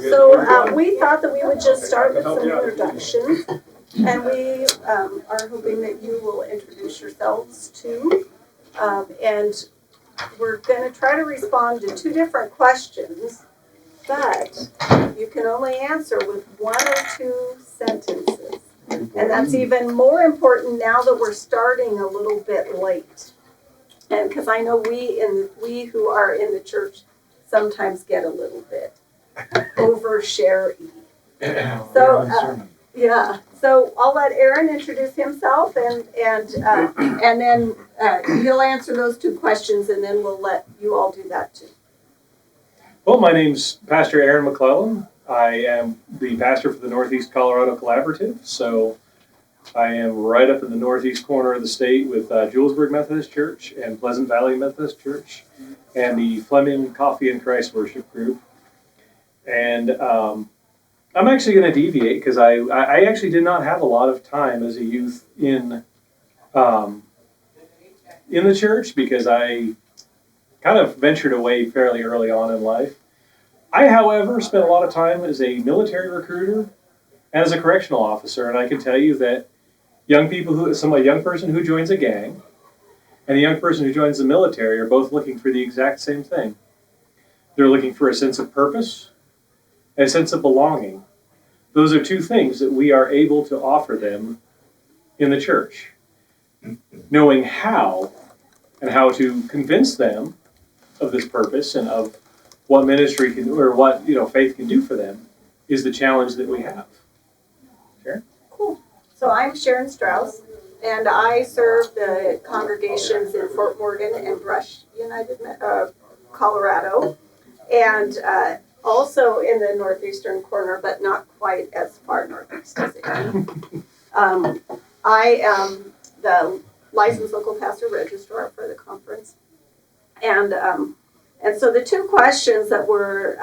So we thought that we would just start with some introductions, and we are hoping that you will introduce yourselves too. And we're going to try to respond to two different questions, but you can only answer with one or two sentences. And that's even more important now that we're starting a little bit late. And because I know we who are in the church sometimes get a little bit overshare-y. So yeah, so I'll let Aaron introduce himself, and then he'll answer those two questions, and then we'll let you all do that too. Well, my name's Pastor Aaron McClellan. I am the pastor for the Northeast Colorado Collaborative. So I am right up in the northeast corner of the state with Julesburg Methodist Church and Pleasant Valley Methodist Church and the Fleming Coffee and Christ Worship Group. And I'm actually going to deviate because I actually did not have a lot of time as a youth in the church because I kind of ventured away fairly early on in life. I, however, spent a lot of time as a military recruiter and as a correctional officer, and I can tell you that a young person who joins a gang and a young person who joins the military are both looking for the exact same thing. They're looking for a sense of purpose and a sense of belonging. Those are two things that we are able to offer them in the church. Knowing how and how to convince them of this purpose and of what ministry can, or what faith can do for them, is the challenge that we have. Sharon? Cool. So I'm Sharon Strauss, and I serve the congregations in Fort Morgan and Brush, Colorado, and also in the northeastern corner, but not quite as far northeast as Aaron. I am the licensed local pastor registrar for the conference, and so the two questions that we're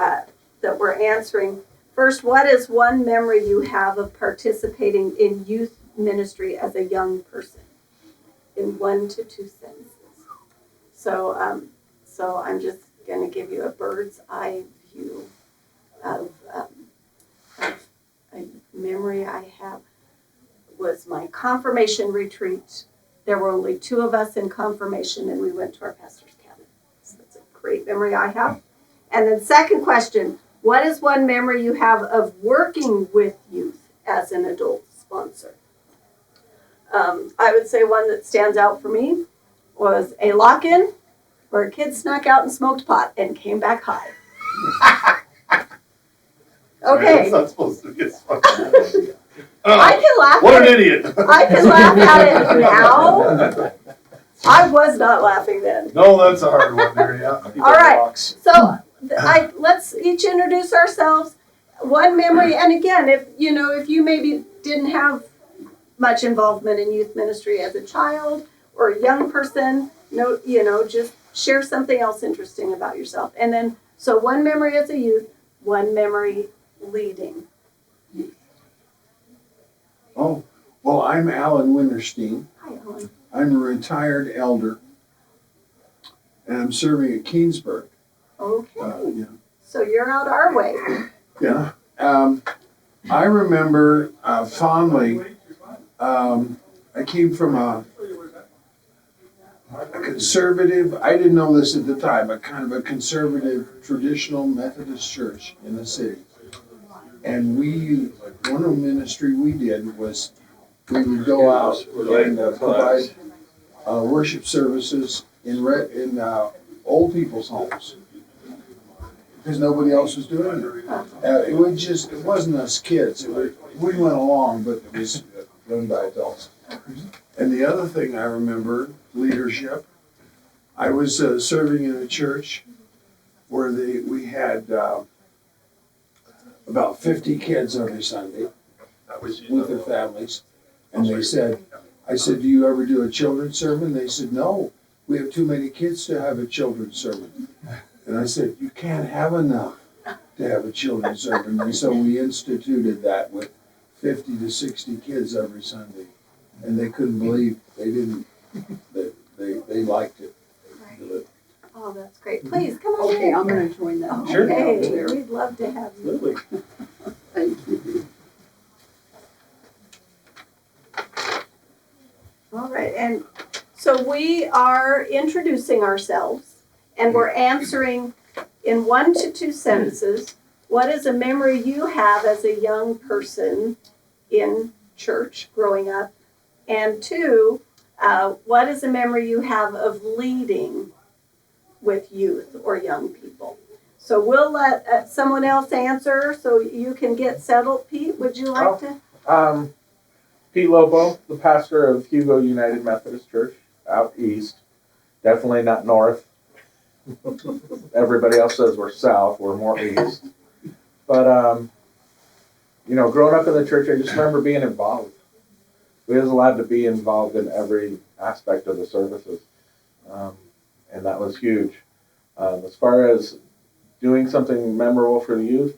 answering. First, what is one memory you have of participating in youth ministry as a young person? In 1 to 2 sentences. So I'm just going to give you a bird's eye view of a memory I have. Was my confirmation retreat. There were only 2 of us in confirmation, and we went to our pastor's cabin. So that's a great memory I have. And then second question, what is one memory you have of working with youth as an adult sponsor? I would say one that stands out for me was a lock-in where a kid snuck out and smoked pot and came back high. Okay. That's not supposed to get smoked. I can laugh What at an it. idiot. I can laugh at it now. I was not laughing then. No, that's a hard one there, yeah. All right. So let's each introduce ourselves. One memory, and again, if you maybe didn't have much involvement in youth ministry as a child or a young person, just share something else interesting about yourself. And then, so one memory as a youth, one memory leading. Oh, well, I'm Alan Winterstein. Hi, Ellen. I'm a retired elder, and I'm serving at Keensburg. Okay. Yeah. So you're out our way. Yeah. I remember fondly, I came from a conservative, I didn't know this at the time, but kind of a conservative, traditional Methodist church in the city. And one of the ministry we did was we would go out and provide worship services in old people's homes because nobody else was doing it. It wasn't us kids. We went along, but it was run by adults. And the other thing I remember, leadership. I was serving in a church where we had about 50 kids every Sunday with their families. And I said, do you ever do a children's sermon? They said, no, we have too many kids to have a children's sermon. And I said, you can't have enough to have a children's sermon. And so we instituted that with 50 to 60 kids every Sunday. And they couldn't believe they liked it. Right. Oh, that's great. Please, come on Okay, in. I'm gonna join that. Sure. Okay, we'd love to have you. Absolutely. Thank you. All right, and so we are introducing ourselves, and we're answering in 1 to 2 sentences, what is a memory you have as a young person in church growing up? And 2, what is a memory you have of leading with youth or young people? So we'll let someone else answer so you can get settled. Pete, would you like to? Pete Lobo, the pastor of Hugo United Methodist Church out east. Definitely not north. Everybody else says we're south. We're more east. But, growing up in the church, I just remember being involved. We was allowed to be involved in every aspect of the services. And that was huge. As far as doing something memorable for the youth,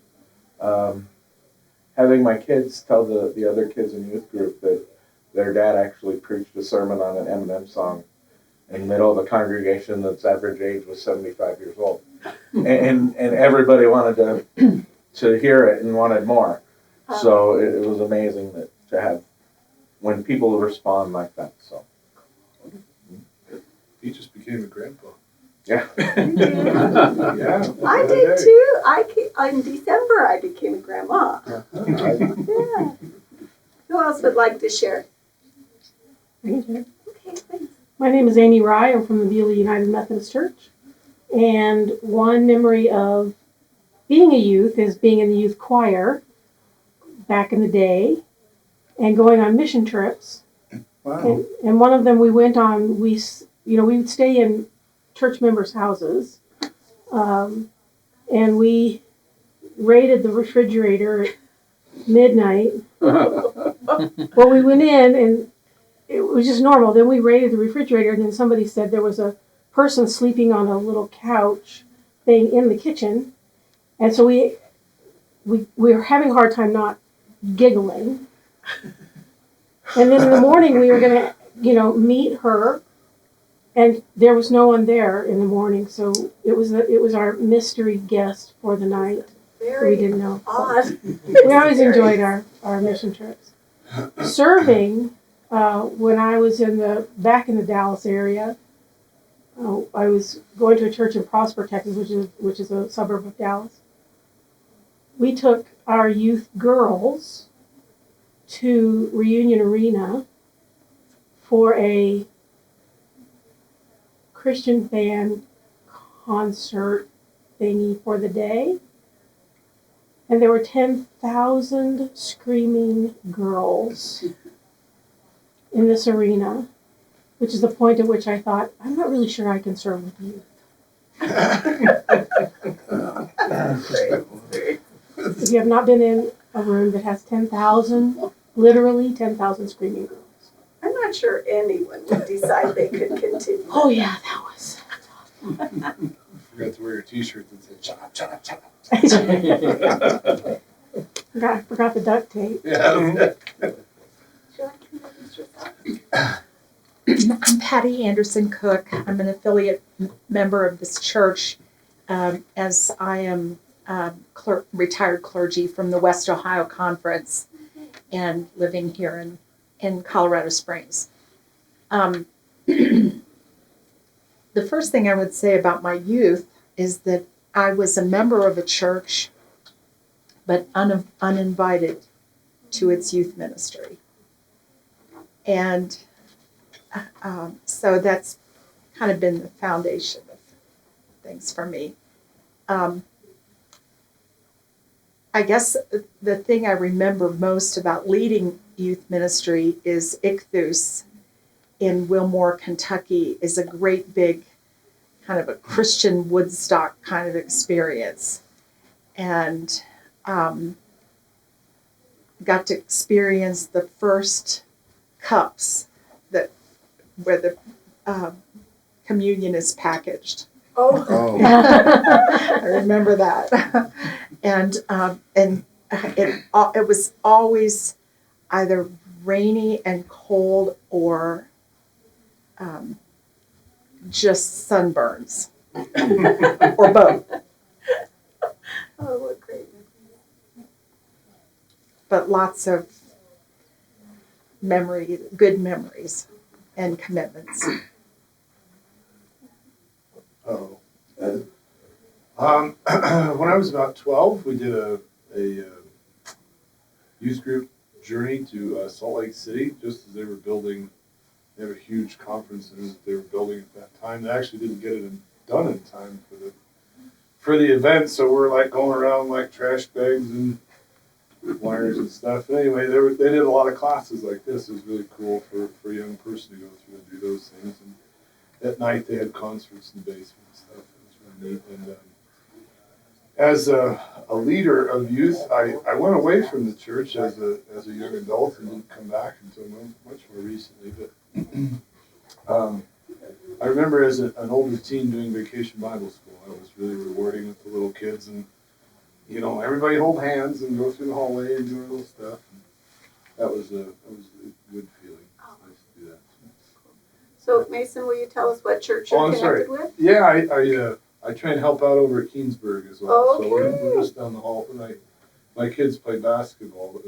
having my kids tell the other kids in youth group that their dad actually preached a sermon on an Eminem song in the middle of a congregation that's average age was 75 years old. And everybody wanted to hear it and wanted more. So it was amazing to have when people respond like that. So He just became a grandpa. yeah. Yeah. I did too. In December I became a grandma. Yeah. Who else would like to share? Okay. Okay, thanks. My name is Amy Rye. I'm from the Beulah United Methodist Church. And one memory of being a youth is being in the youth choir back in the day and going on mission trips. Wow. And one of them we went on, we would stay in church members' houses. And we raided the refrigerator at midnight. Well, we went in and it was just normal. Then we raided the refrigerator, and then somebody said there was a person sleeping on a little couch thing in the kitchen. And so we were having a hard time not giggling. And then in the morning we were going to, meet her, and there was no one there in the morning. So it was our mystery guest for the night. We Very didn't know. odd. We always enjoyed our mission trips. Serving, when I was back in the Dallas area, I was going to a church in Prosper, Texas, which is a suburb of Dallas. We took our youth girls to Reunion Arena for a Christian band concert thingy for the day. And there were 10,000 screaming girls in this arena, which is the point at which I thought, I'm not really sure I can serve with youth. If you have not been in a room that has 10,000, literally 10,000 screaming girls. I'm not sure anyone would decide they could continue. Oh yeah, that was. You forgot to wear a t-shirt that said, shut up, shut up, shut up. Forgot the duct tape. Yeah. Would you like to introduce yourself? I'm Patty Anderson Cook. I'm an affiliate member of this church, as I am retired clergy from the West Ohio Conference and living here in Colorado Springs. The first thing I would say about my youth is that I was a member of a church, but uninvited to its youth ministry. And so that's kind of been the foundation of things for me. I guess the thing I remember most about leading youth ministry is Ichthus in Wilmore, Kentucky, is a great big kind of a Christian Woodstock kind of experience. And got to experience the first cups where the communion is packaged. Oh, I remember that. And it was always either rainy and cold or just sunburns. or both. Oh, what great. But lots of good memories and commitments. Oh. When I was about 12, we did a youth group journey to Salt Lake City, just as they were building. They have a huge conference center that they were building at that time. They actually didn't get it done in time for the event, so we're like going around like trash bags and wires and stuff. But anyway, they did a lot of classes like this. It was really cool for a young person to go through and do those things. And at night they had concerts in the basement and stuff. It was really neat. And as a leader of youth, I went away from the church as a young adult and didn't come back until much more recently. But I remember as an older teen doing Vacation Bible School. It was really rewarding with the little kids, and everybody hold hands and go through the hallway and do our little stuff. And that was a good feeling. Nice to do that. So Mason, will you tell us what church you're connected with? Yeah, I try and help out over at Keensburg as well. Okay. So we're just down the hall. My kids play basketball up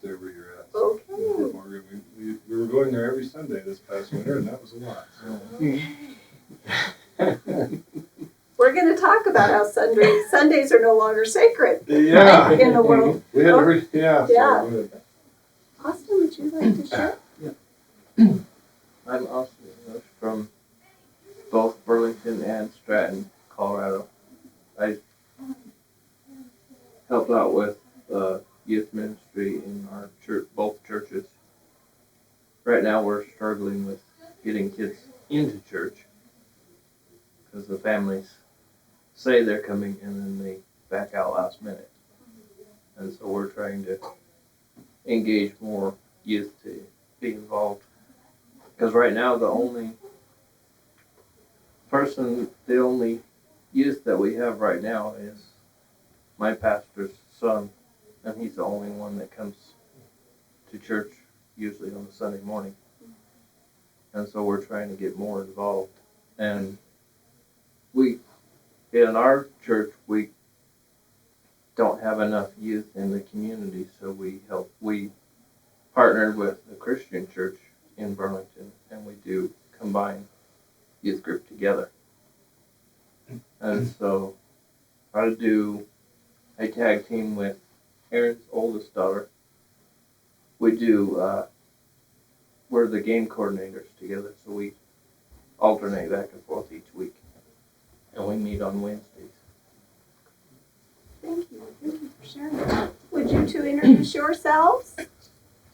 there where you're at. So, Okay. Morgan, we were going there every Sunday this past winter, and that was a lot. So. We're going to talk about how Sundays are no longer sacred Yeah. in the world. We had to yeah. Yeah. So good. Austin, would you like to share? I'm Austin from both Burlington and Stratton, Colorado. I help out with youth ministry in our church, both churches. Right now we're struggling with getting kids into church because the families say they're coming and then they back out last minute. And so we're trying to engage more youth to be involved. Because right now the only youth that we have right now is my pastor's son, and he's the only one that comes to church usually on a Sunday morning. And so we're trying to get more involved. And in our church, we don't have enough youth in the community, so we partnered with a Christian church in Burlington, and we do combine youth group together. And so I tag team with Aaron's oldest daughter. We're the game coordinators together, so we alternate back and forth each week. And we meet on Wednesdays. Thank you. Thank you for sharing. Would you two introduce yourselves?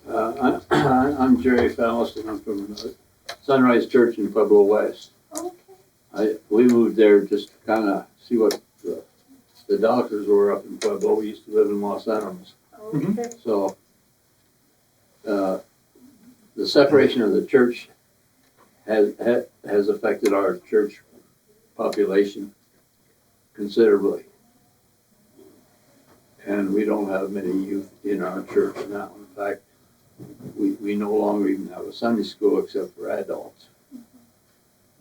I'm Jerry Faust, and I'm from Sunrise Church in Pueblo West. Okay. We moved there just to kind of see what the doctors were up in Pueblo. We used to live in Los Alamos. Okay. So the separation of the church has affected our church population considerably. And we don't have many youth in our church now. In fact, we no longer even have a Sunday school except for adults.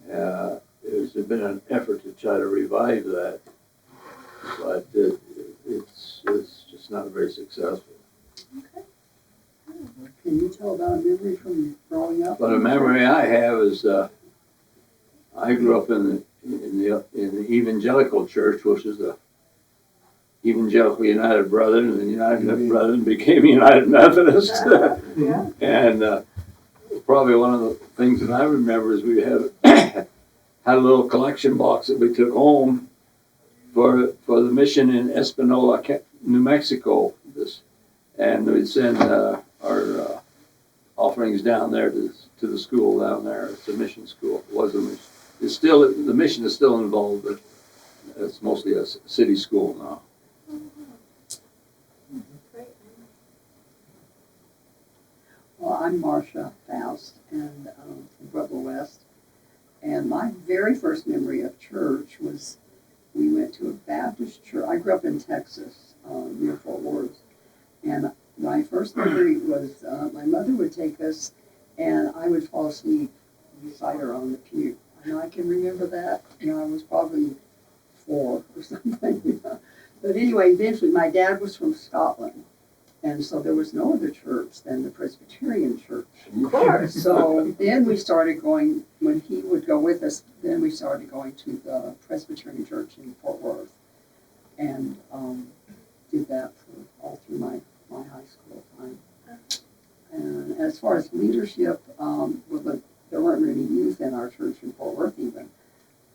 There's been an effort to try to revive that, but it's just not very successful. Can you tell about a memory from growing up? But a memory I have is I grew up in the evangelical church, which is the Evangelical United Brethren, and the United Brethren became United Methodist. Yeah. And probably one of the things that I remember is we had a little collection box that we took home for the mission in Espanola, New Mexico. And we'd send our offerings down there to the school down there. It's a mission school. It was a mission. The mission is still involved, but it's mostly a city school now. Great. Well, I'm Marcia Faust, and from Pueblo West. And my very first memory of church was we went to a Baptist church. I grew up in Texas, near Fort Worth. And my first memory was my mother would take us, and I would fall asleep beside her on the pew. And I can remember that, I was probably 4 or something. But anyway, eventually my dad was from Scotland. And so there was no other church than the Presbyterian church. Of course. So then we started going, when he would go with us, then we started going to the Presbyterian church in Fort Worth. And did that for all through my high school time. And as far as leadership, there weren't really youth in our church in Fort Worth even.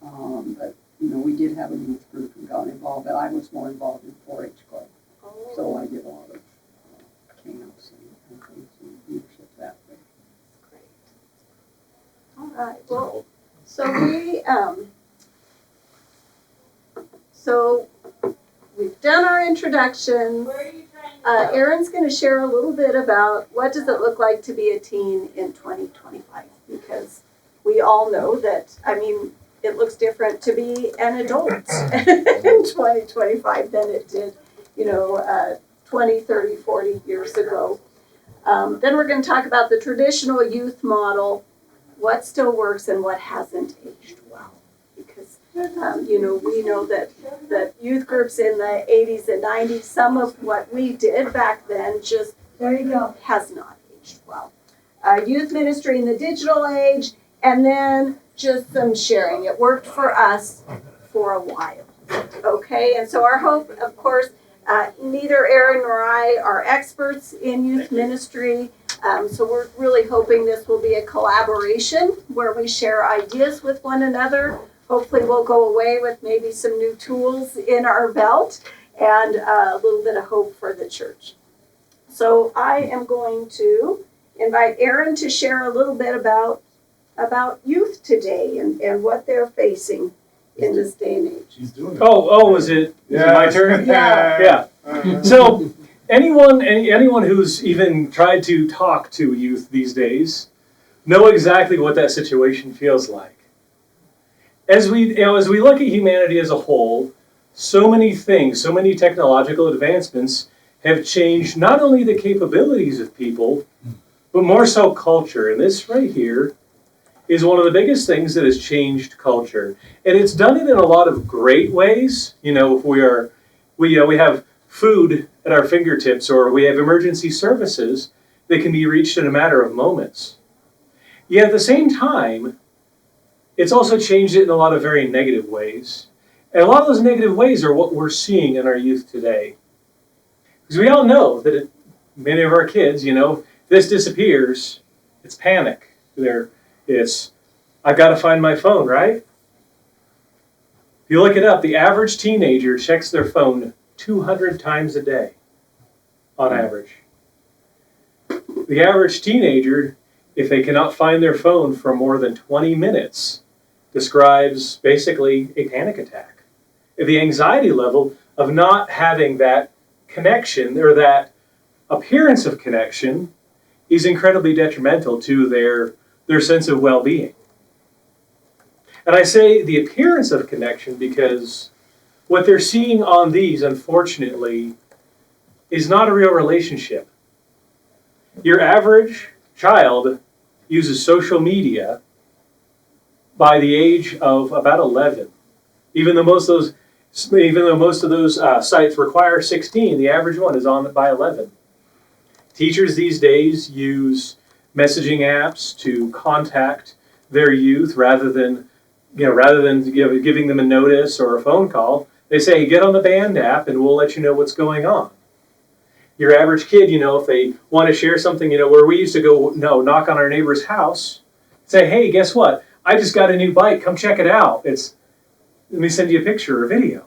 But, we did have a youth group and got involved, but I was more involved in 4-H club. So I did a lot of camps and things and leadership that way. Great. All right. Well, so we've done our introductions. Aaron's going to share a little bit about what does it look like to be a teen in 2025, because we all know that, it looks different to be an adult in 2025 than it did, 20, 30, 40 years ago. Then we're going to talk about the traditional youth model, what still works and what hasn't aged well. Because, we know that youth groups in the 80s and 90s, some of what we did back then just has not aged well. Youth ministry in the digital age, and then just some sharing. It worked for us for a while. Okay, and so our hope, of course, neither Aaron nor I are experts in youth ministry, so we're really hoping this will be a collaboration where we share ideas with one another. Hopefully we'll go away with maybe some new tools in our belt and a little bit of hope for the church. So I am going to invite Aaron to share a little bit about youth today and what they're facing in this day and age. She's doing it. Was it my turn? Yeah. Yeah. So anyone who's even tried to talk to youth these days know exactly what that situation feels like. As we look at humanity as a whole, so many things, so many technological advancements have changed not only the capabilities of people, but more so culture. And this right here is one of the biggest things that has changed culture. And it's done it in a lot of great ways. If we have food at our fingertips, or we have emergency services that can be reached in a matter of moments. Yet at the same time, it's also changed it in a lot of very negative ways. And a lot of those negative ways are what we're seeing in our youth today. Because we all know that many of our kids, if this disappears, it's panic. I've got to find my phone, right? If you look it up, the average teenager checks their phone 200 times a day, on average. The average teenager, if they cannot find their phone for more than 20 minutes, describes basically a panic attack. The anxiety level of not having that connection, or that appearance of connection, is incredibly detrimental to their sense of well-being. And I say the appearance of connection because what they're seeing on these, unfortunately, is not a real relationship. Your average child uses social media by the age of about 11. Even though most of those sites require 16, the average one is on by 11. Teachers these days use messaging apps to contact their youth rather than giving them a notice or a phone call. They say, get on the band app and we'll let you know what's going on. Your average kid, if they want to share something, where we used to go, knock on our neighbor's house, say, hey, guess what? I just got a new bike. Come check it out. Let me send you a picture or a video.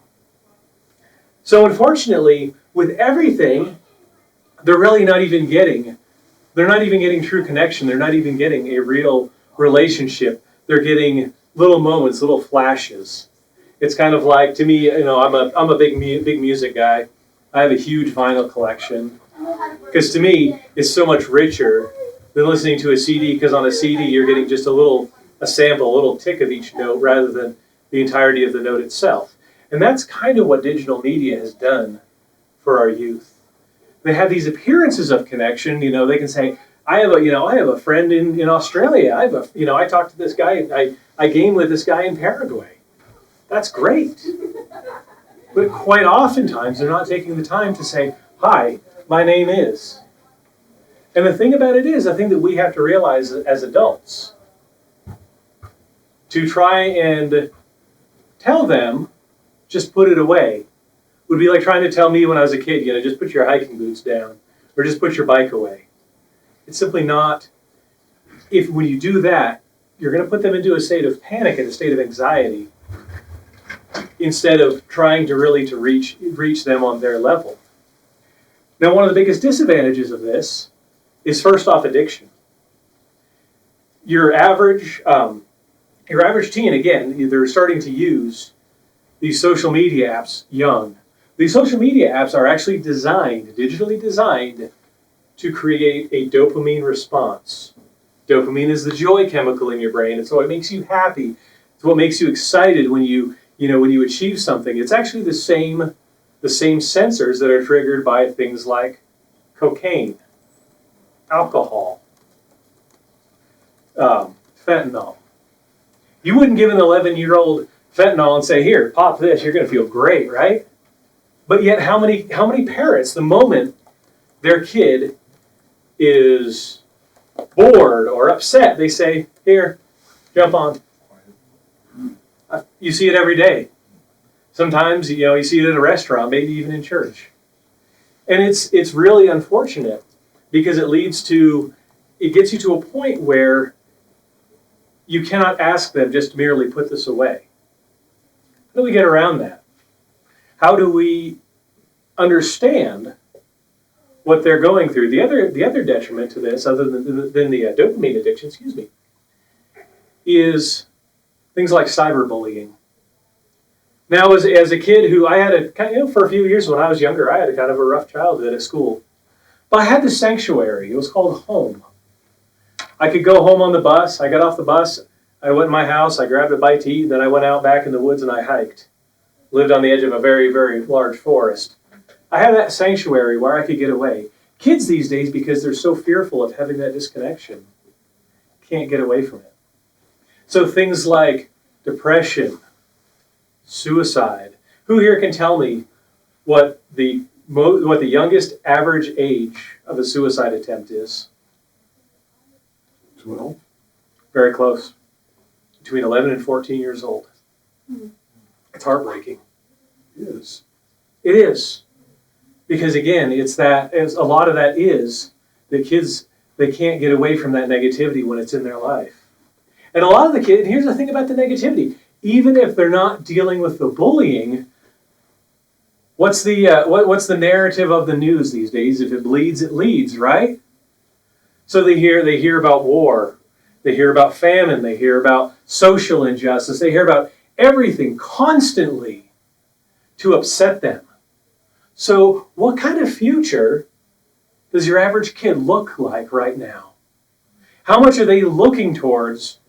So unfortunately, with everything, they're really not even getting true connection. They're not even getting a real relationship. They're getting little moments, little flashes. It's kind of like, to me, I'm a big music guy. I have a huge vinyl collection. Because to me, it's so much richer than listening to a CD, because on a CD you're getting just a sample, a little tick of each note rather than the entirety of the note itself. And that's kind of what digital media has done for our youth. They have these appearances of connection. They can say, I have a friend in Australia. I talked to this guy. I game with this guy in Paraguay. That's great. But quite oftentimes they're not taking the time to say, hi, my name is. And the thing about it is, I think that we have to realize as adults, to try and tell them, just put it away, would be like trying to tell me when I was a kid, just put your hiking boots down, or just put your bike away. It's simply not. When you do that, you're going to put them into a state of panic and a state of anxiety, instead of trying to really reach them on their level. Now, one of the biggest disadvantages of this is, first off, addiction. Your average teen, again, they're starting to use these social media apps young. These social media apps are actually digitally designed, to create a dopamine response. Dopamine is the joy chemical in your brain. It's what makes you happy. It's what makes you excited when you achieve something. It's actually the same sensors that are triggered by things like cocaine, alcohol, fentanyl. You wouldn't give an 11-year-old fentanyl and say, here, pop this, you're going to feel great, right? But yet how many parents, the moment their kid is bored or upset, they say, here, jump on. You see it every day. Sometimes, you see it at a restaurant, maybe even in church. And it's really unfortunate, because it gets you to a point where you cannot ask them just to merely put this away. How do we get around that? How do we understand what they're going through? The other detriment to this, other than the dopamine addiction, is things like cyberbullying. Now, as a kid who I had for a few years when I was younger, I had a kind of a rough childhood at school. But I had this sanctuary. It was called home. I could go home on the bus. I got off the bus. I went in my house. I grabbed a bite to eat. Then I went out back in the woods and I hiked. Lived on the edge of a very, very large forest. I had that sanctuary where I could get away. Kids these days, because they're so fearful of having that disconnection, can't get away from it. So things like depression, suicide. Who here can tell me what the youngest average age of a suicide attempt is? 12. Very close. Between 11 and 14 years old. It's heartbreaking. It is. It is. Because again, a lot of that is the kids, they can't get away from that negativity when it's in their life. And a lot of the kids, here's the thing about the negativity, even if they're not dealing with the bullying, what's the narrative of the news these days? If it bleeds, it leads, right? So they hear about war, they hear about famine, they hear about social injustice, they hear about everything constantly to upset them. So what kind of future does your average kid look like right now? How much are they looking towards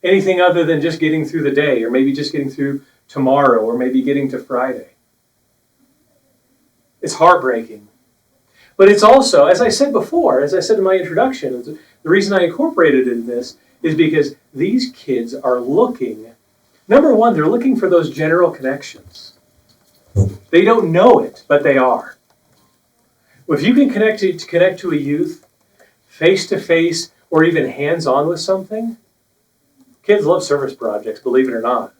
anything other than just getting through the day, or maybe just getting through tomorrow, or maybe getting to Friday? It's heartbreaking. But it's also, as I said before, as I said in my introduction, the reason I incorporated it in this is because these kids are looking, number one, they're looking for those general connections. They don't know it, but they are. If you can connect to a youth face-to-face or even hands-on with something, kids love service projects, believe it or not.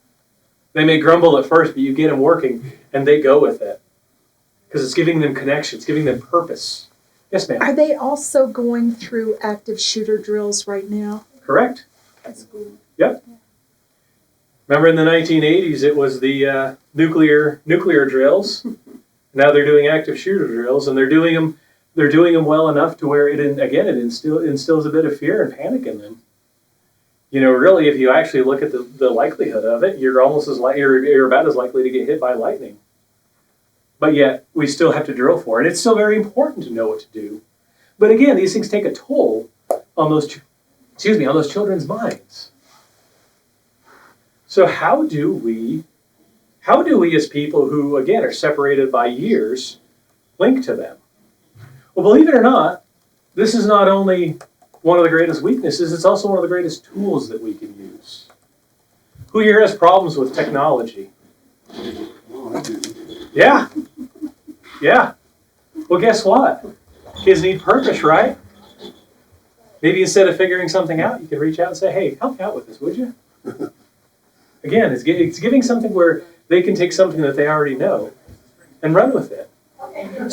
They may grumble at first, but you get them working and they go with it. Because it's giving them connection, it's giving them purpose. Yes, ma'am? Are they also going through active shooter drills right now? Correct. That's cool. Yep. Remember in the 1980s, it was the nuclear drills. Now they're doing active shooter drills, and they're doing them well enough to where it instills a bit of fear and panic in them. Really, if you actually look at the likelihood of it, you're about as likely to get hit by lightning. But yet, we still have to drill for it. It's still very important to know what to do. But again, these things take a toll on those children's minds. So how do we as people who, again, are separated by years, link to them? Well, believe it or not, this is not only one of the greatest weaknesses, it's also one of the greatest tools that we can use. Who here has problems with technology? Yeah. Yeah. Well, guess what? Kids need purpose, right? Maybe instead of figuring something out, you can reach out and say, hey, help me out with this, would you? Again, it's giving something where they can take something that they already know and run with it.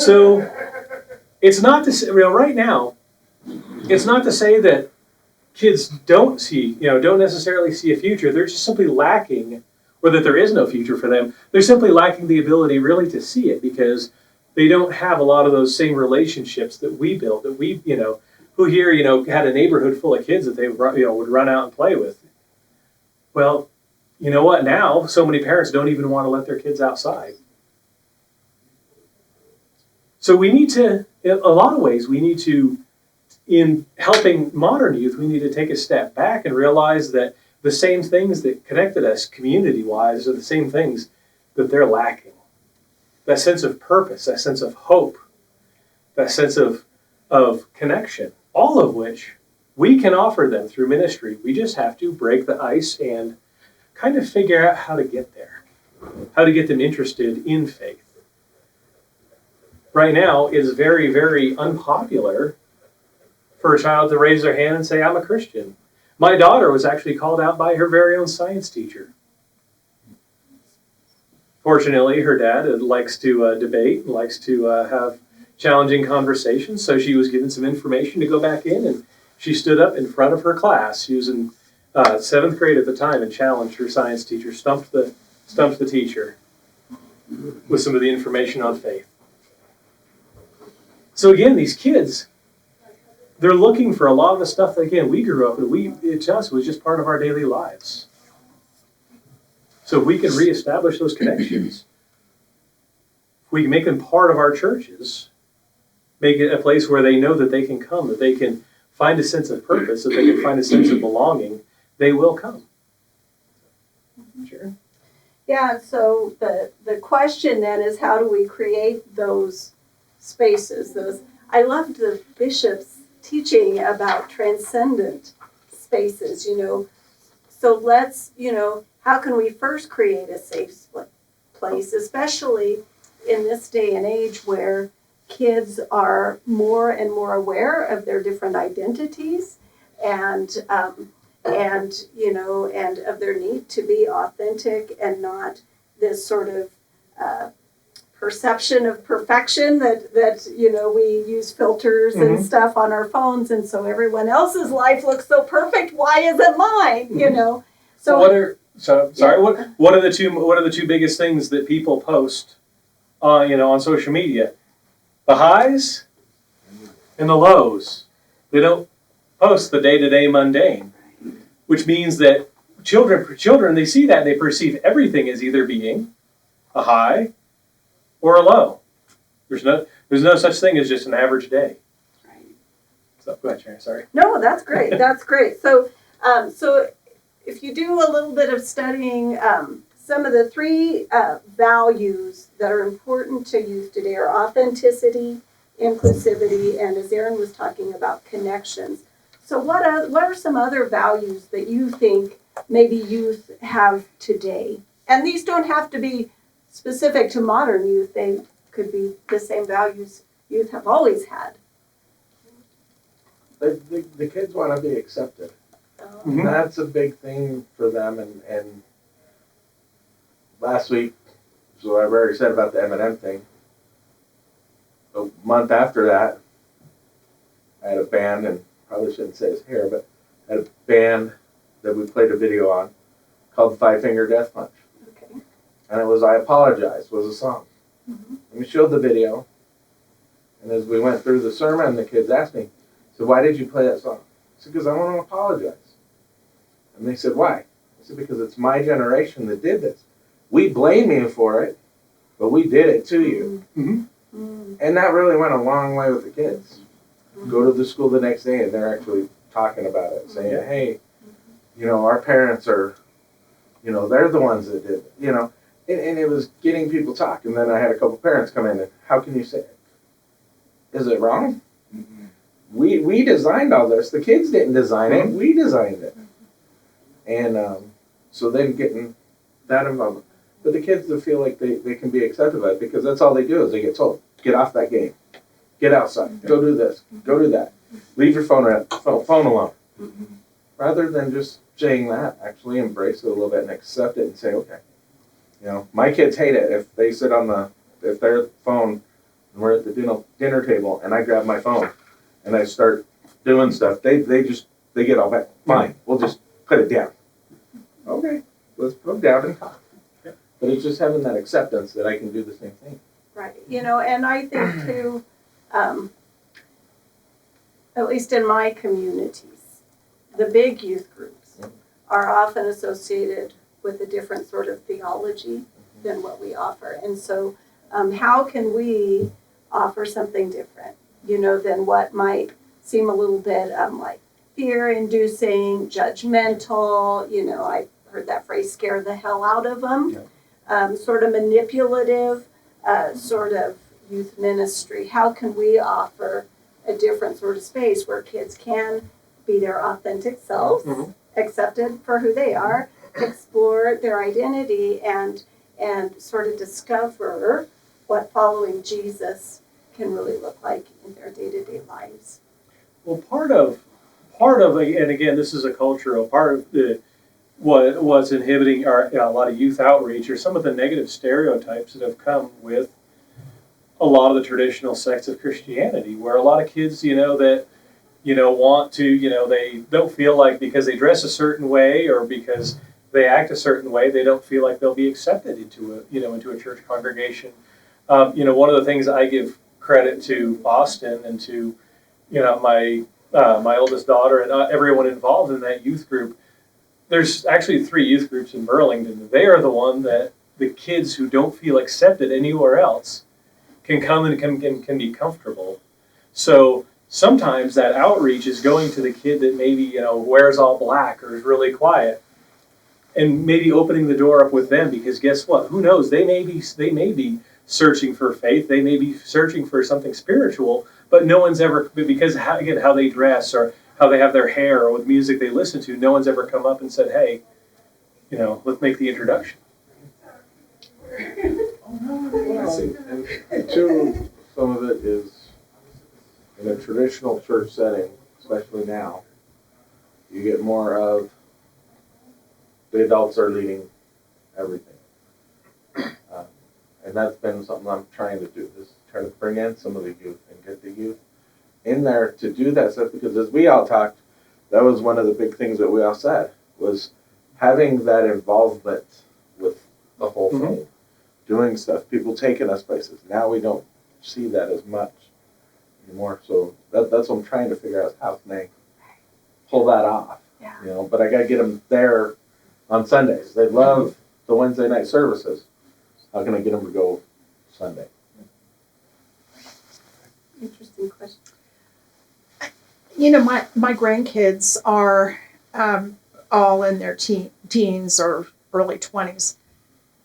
So it's not to say, right now, it's not to say that kids don't necessarily see a future. They're just simply lacking, or that there is no future for them. They're simply lacking the ability really to see it because they don't have a lot of those same relationships that we built, that we, who here, had a neighborhood full of kids that they, would run out and play with. Well, you know what? Now, so many parents don't even want to let their kids outside. So we need to, in a lot of ways, in helping modern youth, we need to take a step back and realize that the same things that connected us community-wise are the same things that they're lacking. That sense of purpose, that sense of hope, that sense of connection, all of which we can offer them through ministry. We just have to break the ice and kind of figure out how to get there, how to get them interested in faith. Right now, it's very, very unpopular for a child to raise their hand and say, I'm a Christian. My daughter was actually called out by her very own science teacher. Fortunately, her dad likes to debate, likes to have challenging conversations, so she was given some information to go back in, and she stood up in front of her class. She was in 7th grade at the time and challenged her science teacher, stumped the teacher with some of the information on faith. So again, these kids, they're looking for a lot of the stuff that, again, we grew up and it just was just part of our daily lives. So if we can reestablish those connections, if we can make them part of our churches, make it a place where they know that they can come, that they can find a sense of purpose, that they can find a sense of belonging, they will come. Sharon? Yeah, so the question then is, how do we create those spaces? I loved the bishop's teaching about transcendent spaces, So let's, how can we first create a safe place, especially in this day and age where kids are more and more aware of their different identities and of their need to be authentic and not this sort of perception of perfection that we use filters and stuff on our phones, and so everyone else's life looks so perfect. Why isn't mine? So what are the two biggest things that people post on social media? The highs and the lows. They don't post the day-to-day mundane, which means that children, they see that and they perceive everything as either being a high or a low. There's no such thing as just an average day. So go ahead, Sharon. Sorry. No, that's great. That's great. So if you do a little bit of studying, some of the 3 values that are important to youth today are authenticity, inclusivity, and as Aaron was talking about, connections. So what are some other values that you think maybe youth have today? And these don't have to be specific to modern youth. They could be the same values youth have always had. The kids want to be accepted. Mm-hmm. And that's a big thing for them. And last week, so I've already said about the M&M thing. A month after that, I had a band, and probably shouldn't say this here, but I had a band that we played a video on called Five Finger Death Punch. Okay. And it was I Apologize was a song. Mm-hmm. And we showed the video, and as we went through the sermon, the kids asked me, so why did you play that song? I said, because I want to apologize. And they said, why? I said, because it's my generation that did this. We blame you for it, but we did it to you. Mm-hmm. Mm-hmm. And that really went a long way with the kids. Go to the school the next day, and they're actually talking about it, saying, hey, our parents are, they're the ones that did it, And it was getting people talking. And then I had a couple parents come in and, how can you say it? Is it wrong? Mm-hmm. we designed all this. The kids didn't design it. We designed it. And so then getting that involvement. But the kids that feel like they can be accepted by it because that's all they do is they get told, get off that game. Get outside. Go do this. Go do that. Leave your phone alone. Rather than just saying that, actually embrace it a little bit and accept it and say, okay. You know, my kids hate it if they sit on if their phone and we're at the dinner table and I grab my phone and I start doing stuff, they get all back. Fine, we'll just put it down. Okay, let's put it down and talk. But it's just having that acceptance that I can do the same thing. Right, and I think too, at least in my communities, the big youth groups are often associated with a different sort of theology than what we offer. And so how can we offer something different, than what might seem a little bit like fear-inducing, judgmental, I've heard that phrase, scare the hell out of them, sort of manipulative, sort of youth ministry. How can we offer a different sort of space where kids can be their authentic selves, accepted for who they are, explore their identity, and sort of discover what following Jesus can really look like in their day-to-day lives? Well, part of, and again, this is a cultural part of what's inhibiting a lot of youth outreach, or some of the negative stereotypes that have come with a lot of the traditional sects of Christianity, where a lot of kids, that want to, they don't feel like because they dress a certain way or because they act a certain way, they don't feel like they'll be accepted into a church congregation. One of the things I give credit to Austin and to, my oldest daughter and everyone involved in that youth group. There's actually 3 youth groups in Burlington. They are the one that the kids who don't feel accepted anywhere else can come and can be comfortable. So sometimes that outreach is going to the kid that maybe wears all black or is really quiet, and maybe opening the door up with them, because guess what? Who knows? They may be searching for faith. They may be searching for something spiritual, but no one's ever, because how they dress or how they have their hair or what music they listen to, no one's ever come up and said, hey, let's make the introduction. And two, some of it is in a traditional church setting, especially now, you get more of the adults are leading everything. And that's been something I'm trying to do, is try to bring in some of the youth and get the youth in there to do that stuff, because as we all talked, that was one of the big things that we all said, was having that involvement with the whole thing, doing stuff, people taking us places. Now we don't see that as much anymore, so that's what I'm trying to figure out, how can they pull that off, but I gotta get them there on Sundays. They love the Wednesday night services. How can I get them to go Sunday? Interesting question. My grandkids are all in their teens or early 20s,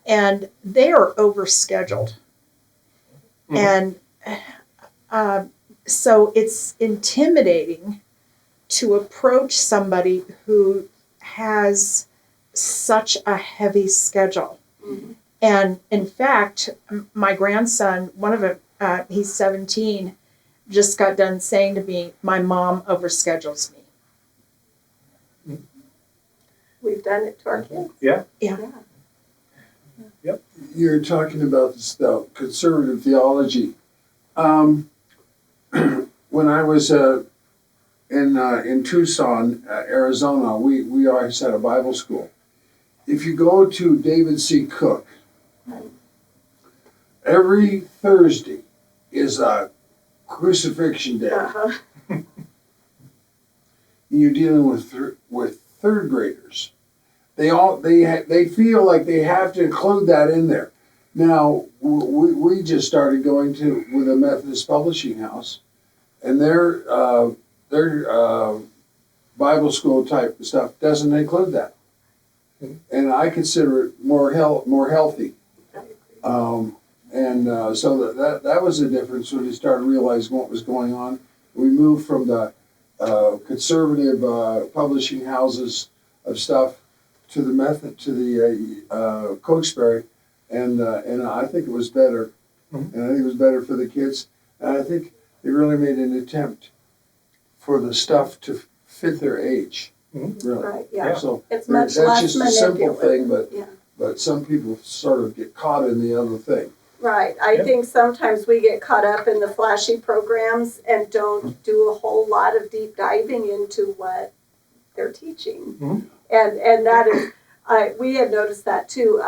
and they are overscheduled. And so it's intimidating to approach somebody who has such a heavy schedule. And in fact, my grandson, one of them, he's 17, just got done saying to me, my mom overschedules me. We've done it to our kids. Yeah. Yeah. You're talking about this, though, conservative theology. When I was in Tucson, Arizona, we always had a Bible school. If you go to David C. Cook, every Thursday is a crucifixion day. You're dealing with third graders. They feel like they have to include that in there. Now we just started going with a Methodist publishing house, and their Bible school type stuff doesn't include that, and I consider it more healthy. So that was the difference when we started realizing what was going on. we moved from the conservative publishing houses of stuff to the Cokesbury, and I think it was better, and I think it was better for the kids, and I think they really made an attempt for the stuff to fit their age. Really. Right, yeah. So It's that's much less just a simple thing, manipulative. but some people sort of get caught in the other thing. Right. I Yep. think sometimes we get caught up in the flashy programs and don't do a whole lot of deep diving into what they're teaching. Mhm. And that is, we had noticed that too.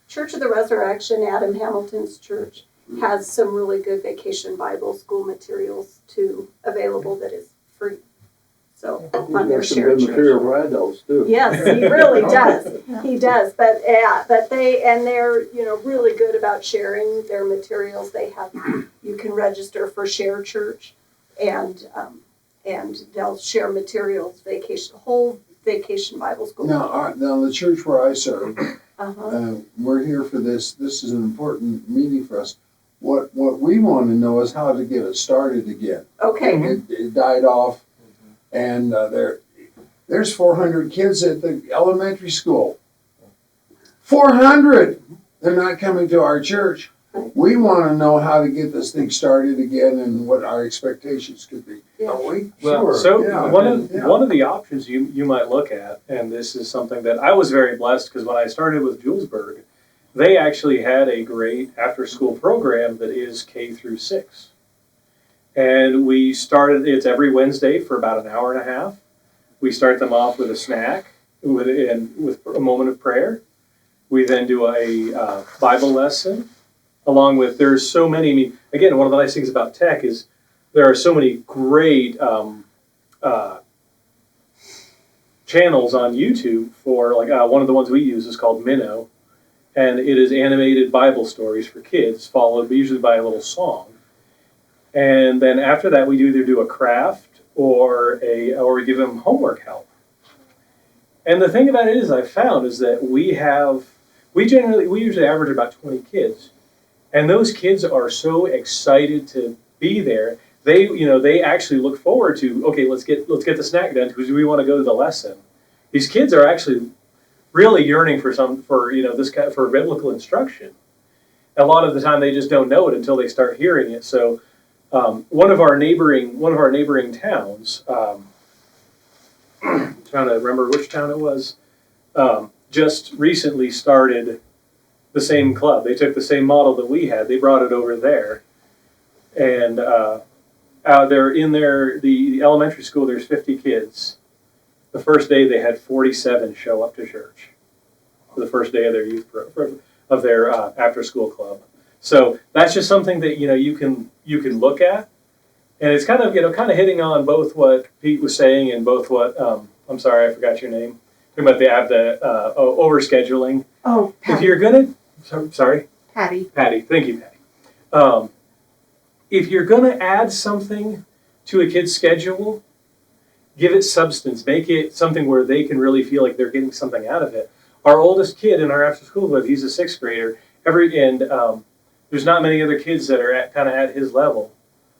Church of the Resurrection, Adam Hamilton's church, has some really good vacation Bible school materials too available that is free. So on their There's some shared good church. material for adults too. Yes, he really does. He does. But yeah, but they're really good about sharing their materials. They have you can register for Share Church, and they'll share materials, whole vacation Bible school. Now the church where I serve, Uh-huh. we're here for this. This is an important meeting for us. What we want to know is how to get it started again. Okay. It died off, and there's 400 kids at the elementary school. 400. They're not coming to our church. We want to know how to get this thing started again and what our expectations could be. Yeah. Don't we? Well, Sure. so Yeah. one of the options you might look at, and this is something that I was very blessed because when I started with Julesburg, they actually had a great after-school program that is K through 6. And we started, it's every Wednesday for about an hour and a half. We start them off with a snack with a moment of prayer. We then do a Bible lesson, along with, there's so many, I mean, again, one of the nice things about tech is there are so many great channels on YouTube for, like, one of the ones we use is called Minnow, and it is animated Bible stories for kids, followed usually by a little song. And then after that, we either do a craft or we give them homework help. And the thing about it is, I've found is that we usually average about 20 kids, and those kids are so excited to be there. They actually look forward to, okay, let's get the snack done because we want to go to the lesson. These kids are actually really yearning for biblical instruction. A lot of the time, they just don't know it until they start hearing it. So, one of our neighboring towns, I'm trying to remember which town it was, just recently started the same club. They took the same model that we had. They brought it over there, and they're in the elementary school. There's 50 kids. The first day they had 47 show up to church for the first day of their of their after school club. So that's just something that you can look at, and it's kind of hitting on both what Pete was saying and both what I'm sorry, I forgot your name. Talking about the overscheduling. Oh, If Patty. you're gonna, sorry, Patty. Patty, thank you, Patty. If you're gonna add something to a kid's schedule, give it substance. Make it something where they can really feel like they're getting something out of it. Our oldest kid in our after-school club, he's a 6th grader. There's not many other kids that are at his level.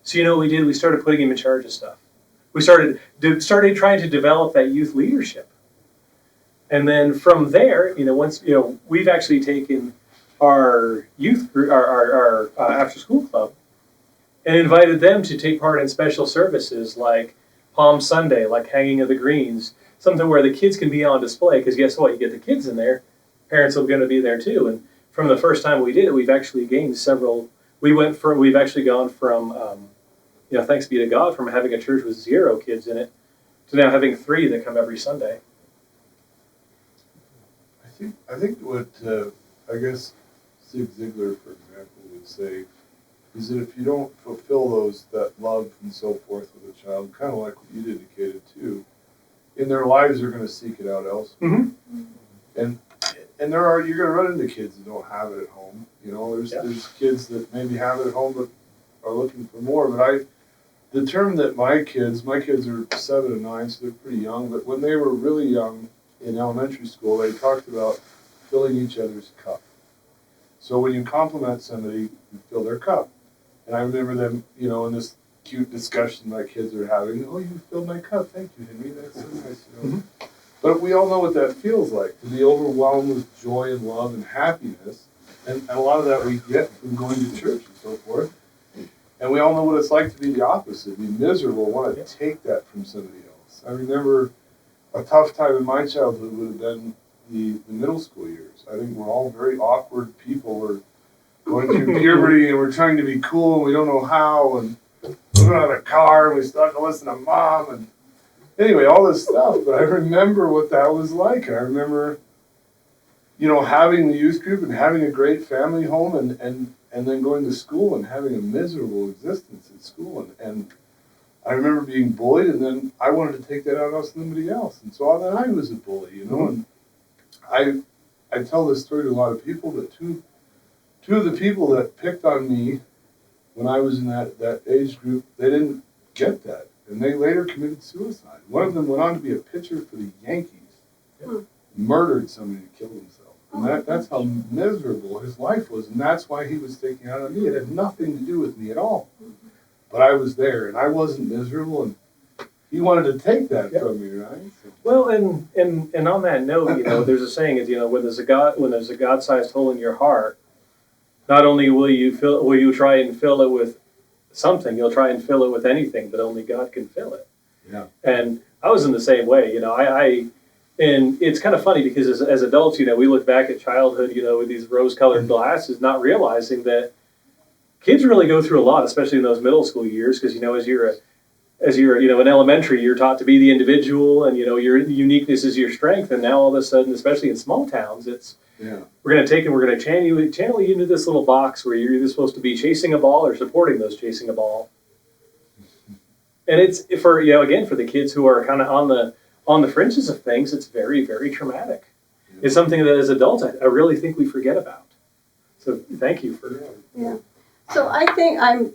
So what we did? We started putting him in charge of stuff. We started trying to develop that youth leadership. And then from there, we've actually taken our youth group, our after-school club, and invited them to take part in special services like Palm Sunday, like Hanging of the Greens, something where the kids can be on display. Because guess what? You get the kids in there, parents are going to be there too. And from the first time we did it, we've actually gained several. We've actually gone from, thanks be to God, from having a church with 0 kids in it to now having 3 that come every Sunday. I think what I guess Zig Ziglar, for example, would say is that if you don't fulfill that love and so forth with a child, kind of like what you indicated too, in their lives they're going to seek it out elsewhere. Mm-hmm. And you're going to run into kids that don't have it at home. There's kids that maybe have it at home but are looking for more. But the term that my kids are 7 and 9, so they're pretty young. But when they were really young in elementary school, they talked about filling each other's cup. So when you compliment somebody, you fill their cup. And I remember them, in this cute discussion my kids are having. Oh, you filled my cup. Thank you, Henry. That's so nice. You know? But we all know what that feels like, to be overwhelmed with joy and love and happiness. And a lot of that we get from going to church and so forth. And we all know what it's like to be the opposite, be miserable, want to take that from somebody else. I remember a tough time in my childhood would have been the middle school years. I think we're all very awkward people. We're going through puberty and we're trying to be cool and we don't know how. And we don't have a car and we start to listen to mom. And anyway, all this stuff. But I remember what that was like. I remember, you know, having the youth group and having a great family home and then going to school and having a miserable existence at school. And I remember being bullied, and then I wanted to take that out on somebody else. And so then I was a bully, you know. And I tell this story to a lot of people, but two of the people that picked on me when I was in that age group, they didn't get that. And they later committed suicide. One of them went on to be a pitcher for the Yankees. Murdered somebody and killed himself. And that's how miserable his life was. And that's why he was taking out on me. It had nothing to do with me at all. But I was there, and I wasn't miserable, and he wanted to take that from me, right? So. Well, and on that note, you know, there's a saying is, you know, when there's a God-sized hole in your heart, not only will you try and fill it with something, you'll try and fill it with anything, but only God can fill it. Yeah. And I was in the same way, you know. And it's kind of funny because as adults, you know, we look back at childhood, you know, with these rose-colored glasses, not realizing that kids really go through a lot, especially in those middle school years, because, you know, as you're you know, in elementary, you're taught to be the individual, and, you know, your uniqueness is your strength. And now all of a sudden, especially in small towns, it's we're going to take and we're going to channel you into this little box where you're either supposed to be chasing a ball or supporting those chasing a ball. And it's for, you know, again, for the kids who are kind of on the fringes of things, it's very, very traumatic. It's something that as adults, I really think we forget about. So thank you for. Yeah. So I think I'm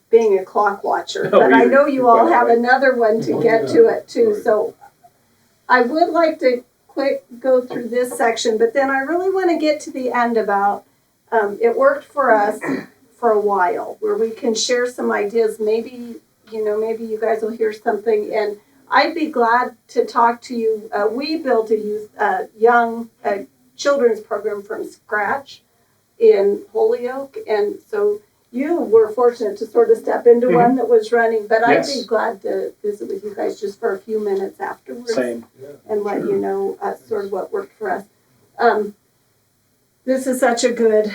being a clock watcher, but I know you all have another one to get to it too. So I would like to go through this section, but then I really want to get to the end about, it worked for us for a while, where we can share some ideas. Maybe you guys will hear something, and I'd be glad to talk to you. We built a young children's program from scratch in Holyoke, and so you were fortunate to sort of step into one that was running, but I'd be glad to visit with you guys just for a few minutes afterwards. Same. And let you know sort of what worked for us. This is such a good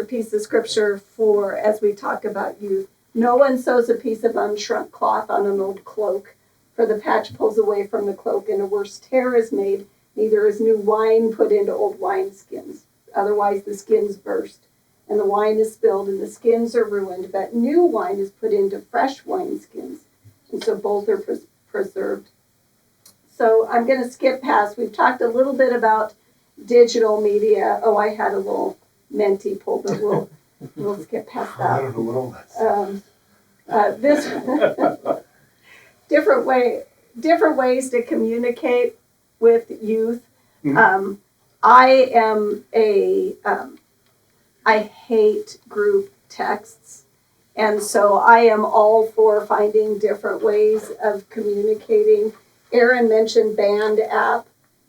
piece of scripture for as we talk about youth. No one sews a piece of unshrunk cloth on an old cloak, for the patch pulls away from the cloak, and a worse tear is made. Neither is new wine put into old wineskins. Otherwise the skins burst, and the wine is spilled, and the skins are ruined. But new wine is put into fresh wineskins, and so both are preserved. So I'm going to skip past. We've talked a little bit about digital media. Oh, I had a little menti pull, but we'll skip past that. I don't know what all that's. This different ways to communicate with youth. I hate group texts, and so I am all for finding different ways of communicating. Aaron mentioned Band app.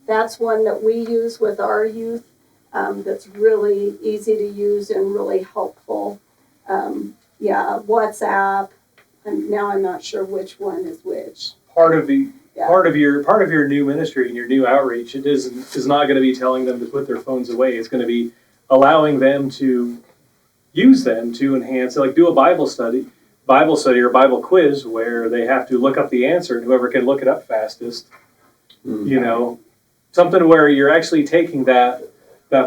That's one that we use with our youth. That's really easy to use and really helpful. WhatsApp. And now I'm not sure which one is which. Part of your new ministry and your new outreach, it is not going to be telling them to put their phones away. It's going to be allowing them to use them to enhance, like do a Bible study or Bible quiz where they have to look up the answer, and whoever can look it up fastest, you know, something where you're actually taking that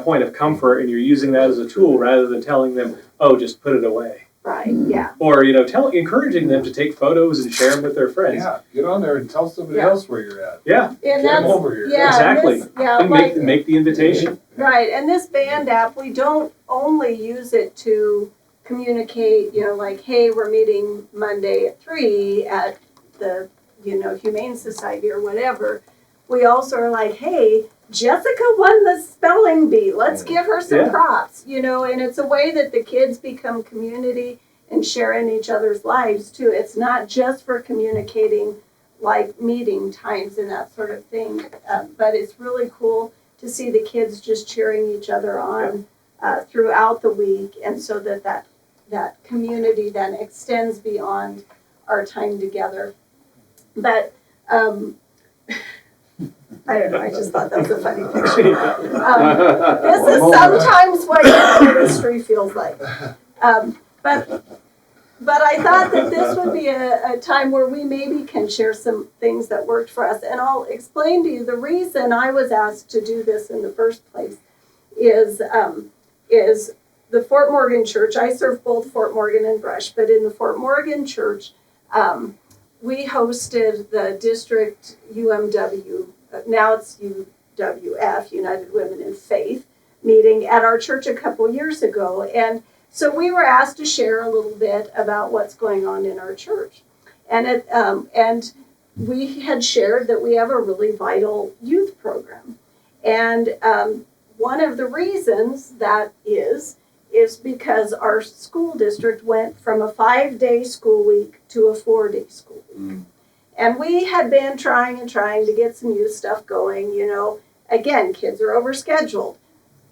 point of comfort and you're using that as a tool rather than telling them, oh, just put it away. Right, yeah. Or, you know, encouraging them to take photos and share them with their friends. Yeah, get on there and tell somebody else where you're at. Yeah. And Get them over here. Yeah, exactly. And Make the invitation. Right, and this Band app, we don't only use it to communicate, you know, like, hey, we're meeting Monday at 3 at the, you know, Humane Society or whatever. We also are like, hey, Jessica won the spelling bee. Let's give her some props, you know, and it's a way that the kids become community. and share in each other's lives too. It's not just for communicating like meeting times and that sort of thing, but it's really cool to see the kids just cheering each other on throughout the week, and so that community then extends beyond our time together. But I don't know, I just thought that was a funny picture. This is sometimes what youth ministry feels like. But I thought that this would be a time where we maybe can share some things that worked for us. And I'll explain to you the reason I was asked to do this in the first place is the Fort Morgan Church. I serve both Fort Morgan and Brush, but in the Fort Morgan Church, we hosted the district UMW, now it's UWF, United Women in Faith, meeting at our church a couple years ago. And so we were asked to share a little bit about what's going on in our church. And we had shared that we have a really vital youth program. And one of the reasons that is because our school district went from a 5-day school week to a 4-day school week. And we had been trying to get some youth stuff going. You know, again, kids are overscheduled.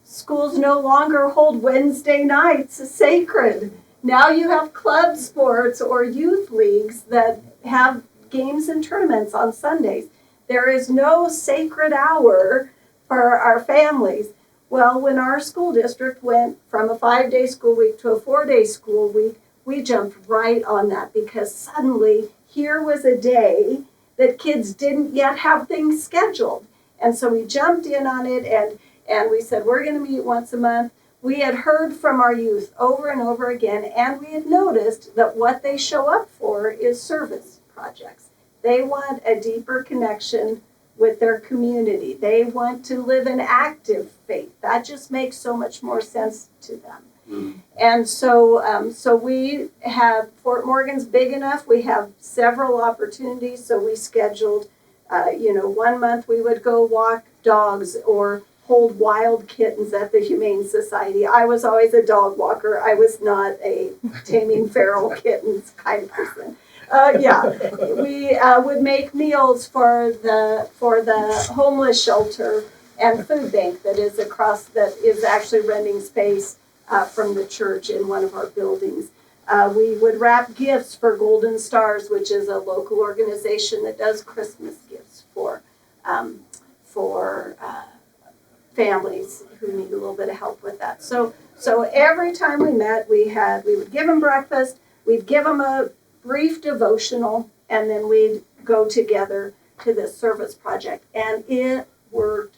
Schools no longer hold Wednesday nights sacred. Now you have club sports or youth leagues that have games and tournaments on Sundays. There is no sacred hour for our families. Well, when our school district went from a 5-day school week to a 4-day school week, we jumped right on that because suddenly here was a day that kids didn't yet have things scheduled. And so we jumped in on it and we said, we're going to meet once a month. We had heard from our youth over and over again, and we had noticed that what they show up for is service projects. They want a deeper connection with their community. They want to live an active faith. That just makes so much more sense to them. And so we have, Fort Morgan's big enough, we have several opportunities, so we scheduled, 1 month we would go walk dogs or hold wild kittens at the Humane Society. I was always a dog walker. I was not a taming feral kittens kind of person. We would make meals for the homeless shelter and food bank that is actually renting space from the church in one of our buildings. We would wrap gifts for Golden Stars, which is a local organization that does Christmas gifts for families who need a little bit of help with that. So every time we met, we would give them breakfast, we'd give them a brief devotional, and then we'd go together to this service project. And it worked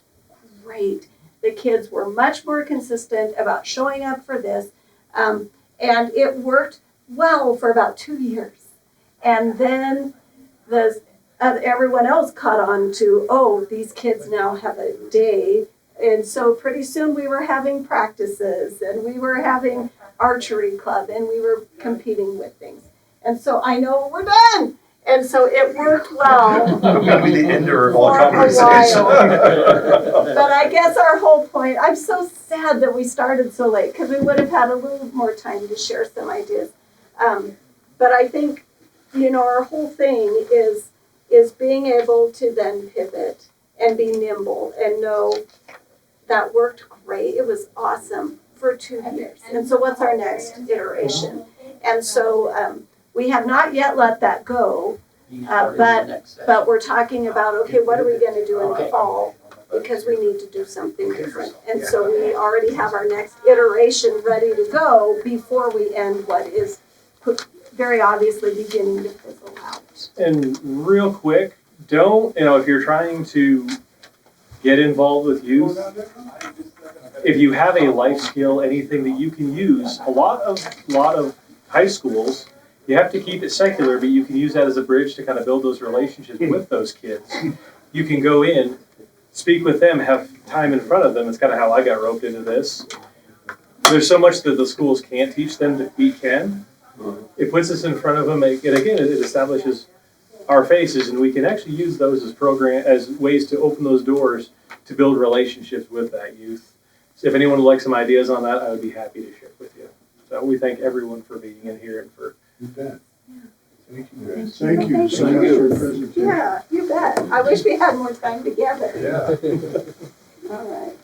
great. The kids were much more consistent about showing up for this. And it worked well for about 2 years. And then everyone else caught on to, these kids now have a day. And so pretty soon we were having practices, and we were having archery club, and we were competing with things. And so I know we're done. And so it worked well. I'm going to be the ender of all for conversation. But I guess our whole point, I'm so sad that we started so late because we would have had a little more time to share some ideas. But I think, our whole thing is being able to then pivot and be nimble and know that worked great. It was awesome for 2 years. And so what's our next iteration? And so we have not yet let that go, but we're talking about, okay, what are we going to do in the fall? Because we need to do something different. And so we already have our next iteration ready to go before we end what is very obviously beginning to fizzle out. And real quick, if you're trying to get involved with youth, if you have a life skill, anything that you can use, a lot of high schools, you have to keep it secular, but you can use that as a bridge to kind of build those relationships with those kids. You can go in, speak with them, have time in front of them. It's kind of how I got roped into this. There's so much that the schools can't teach them that we can. It puts us in front of them, and again, it establishes our faces, and we can actually use those as ways to open those doors to build relationships with that youth. So if anyone would like some ideas on that, I would be happy to share with you. So. we thank everyone for being in here and for. You bet. Thank you guys. Thank you so Thank much you. for your presentation. Yeah, you bet. I wish we had more time together. Yeah. All right.